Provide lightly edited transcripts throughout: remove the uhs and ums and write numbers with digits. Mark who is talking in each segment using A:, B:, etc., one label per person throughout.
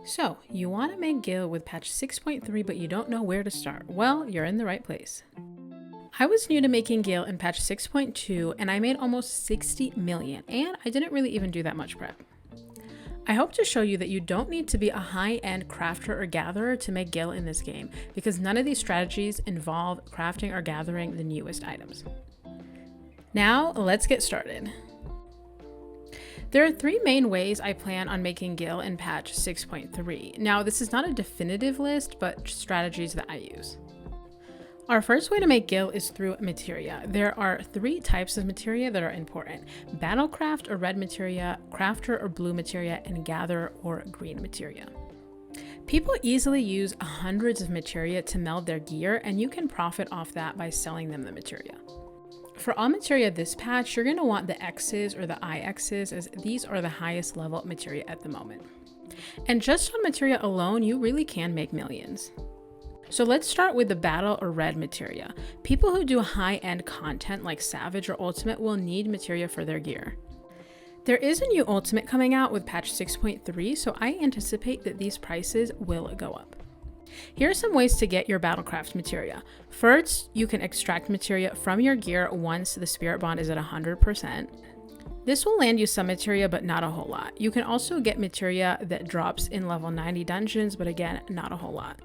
A: So, you want to make Gil with patch 6.3 but you don't know where to start. Well, you're in the right place. I was new to making Gil in patch 6.2 and I made almost 60 million and I didn't really even do that much prep. I hope to show you that you don't need to be a high-end crafter or gatherer to make Gil in this game because none of these strategies involve crafting or gathering the newest items. Now, let's get started. There are three main ways I plan on making Gil in patch 6.3. Now, this is not a definitive list, but strategies that I use. Our first way to make Gil is through Materia. There are three types of Materia that are important: Battlecraft or red Materia, Crafter or blue Materia, and Gatherer or green Materia. People easily use hundreds of Materia to meld their gear, and you can profit off that by selling them the Materia. For all Materia this patch, you're going to want the X's or the IX's, as these are the highest level Materia at the moment. And just on Materia alone, you really can make millions. So let's start with the battle or red Materia. People who do high-end content like Savage or Ultimate will need Materia for their gear. There is a new Ultimate coming out with patch 6.3, so I anticipate that these prices will go up. Here are some ways to get your Battlecraft Materia. First, you can extract Materia from your gear once the Spirit Bond is at 100%. This will land you some Materia, but not a whole lot. You can also get Materia that drops in level 90 dungeons, but again, not a whole lot.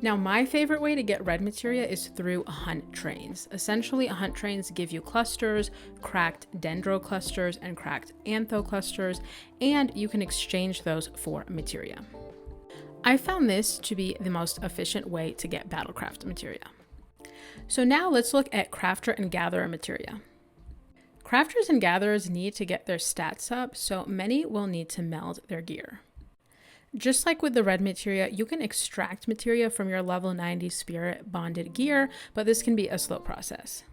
A: Now, my favorite way to get red Materia is through hunt trains. Essentially, hunt trains give you clusters, cracked dendro clusters, and cracked antho clusters, and you can exchange those for Materia. I found this to be the most efficient way to get Battlecraft Materia. So now let's look at Crafter and Gatherer Materia. Crafters and Gatherers need to get their stats up, so many will need to meld their gear. Just like with the red Materia, you can extract Materia from your level 90 Spirit bonded gear, but this can be a slow process.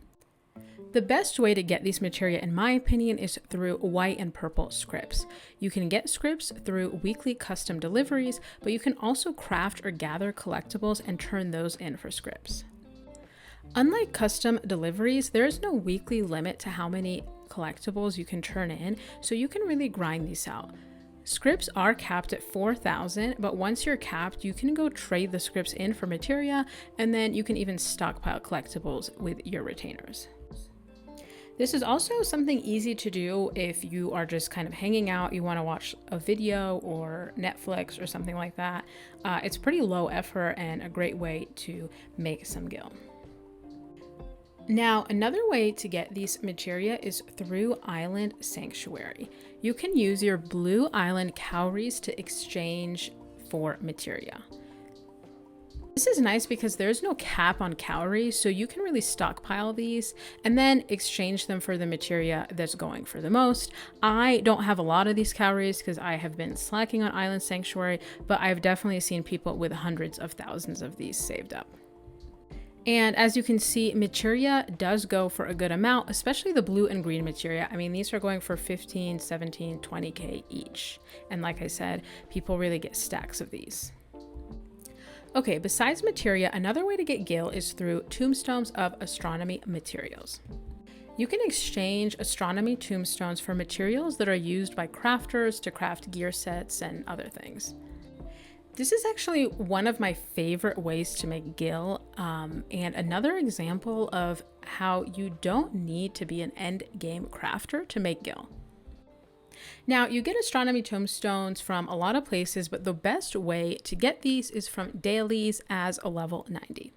A: The best way to get these Materia, in my opinion, is through white and purple scripts. You can get scripts through weekly custom deliveries, but you can also craft or gather collectibles and turn those in for scripts. Unlike custom deliveries, there is no weekly limit to how many collectibles you can turn in, so you can really grind these out. Scripts are capped at 4,000, but once you're capped, you can go trade the scripts in for Materia, and then you can even stockpile collectibles with your retainers. This is also something easy to do if you are just kind of hanging out, you want to watch a video or Netflix or something like that. It's pretty low effort and a great way to make some Gil. Now, another way to get these Materia is through Island Sanctuary. You can use your blue island cowries to exchange for Materia. This is nice because there's no cap on calories, so you can really stockpile these and then exchange them for the Materia that's going for the most. I don't have a lot of these calories because I have been slacking on Island Sanctuary, but I've definitely seen people with hundreds of thousands of these saved up. And as you can see, Materia does go for a good amount, especially the blue and green Materia. I mean, these are going for 15, 17, 20k each. And like I said, people really get stacks of these. Okay, besides Materia, another way to get Gil is through tombstones of astronomy materials. You can exchange astronomy tombstones for materials that are used by crafters to craft gear sets and other things. This is actually one of my favorite ways to make Gil, and another example of how you don't need to be an end game crafter to make Gil. Now, you get astronomy tombstones from a lot of places, but the best way to get these is from dailies as a level 90.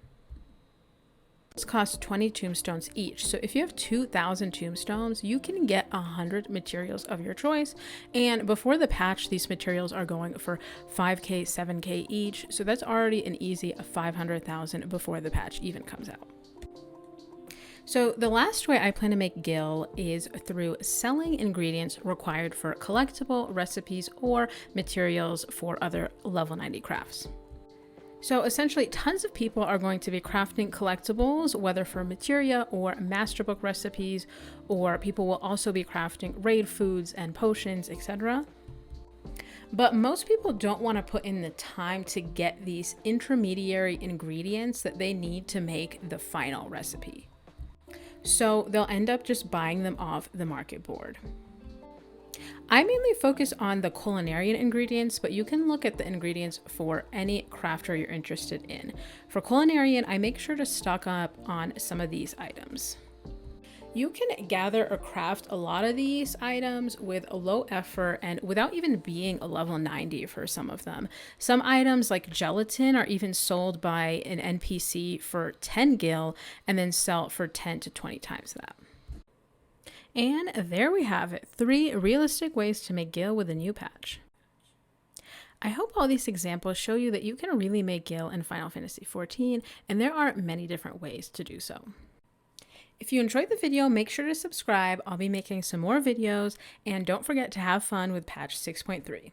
A: This costs 20 tombstones each, so if you have 2,000 tombstones, you can get 100 materials of your choice, and before the patch, these materials are going for 5k, 7k each, so that's already an easy 500,000 before the patch even comes out. So the last way I plan to make Gil is through selling ingredients required for collectible recipes or materials for other level 90 crafts. So essentially, tons of people are going to be crafting collectibles, whether for Materia or masterbook recipes, or people will also be crafting raid foods and potions, etc. But most people don't want to put in the time to get these intermediary ingredients that they need to make the final recipe. So they'll end up just buying them off the market board. I mainly focus on the culinarian ingredients, but you can look at the ingredients for any crafter you're interested in. For culinarian, I make sure to stock up on some of these items. You can gather or craft a lot of these items with a low effort and without even being a level 90 for some of them. Some items like gelatin are even sold by an NPC for 10 gil and then sell for 10 to 20 times that. And there we have it, 3 realistic ways to make gil with a new patch. I hope all these examples show you that you can really make gil in Final Fantasy XIV, and there are many different ways to do so. If you enjoyed the video, make sure to subscribe. I'll be making some more videos, and don't forget to have fun with patch 6.3.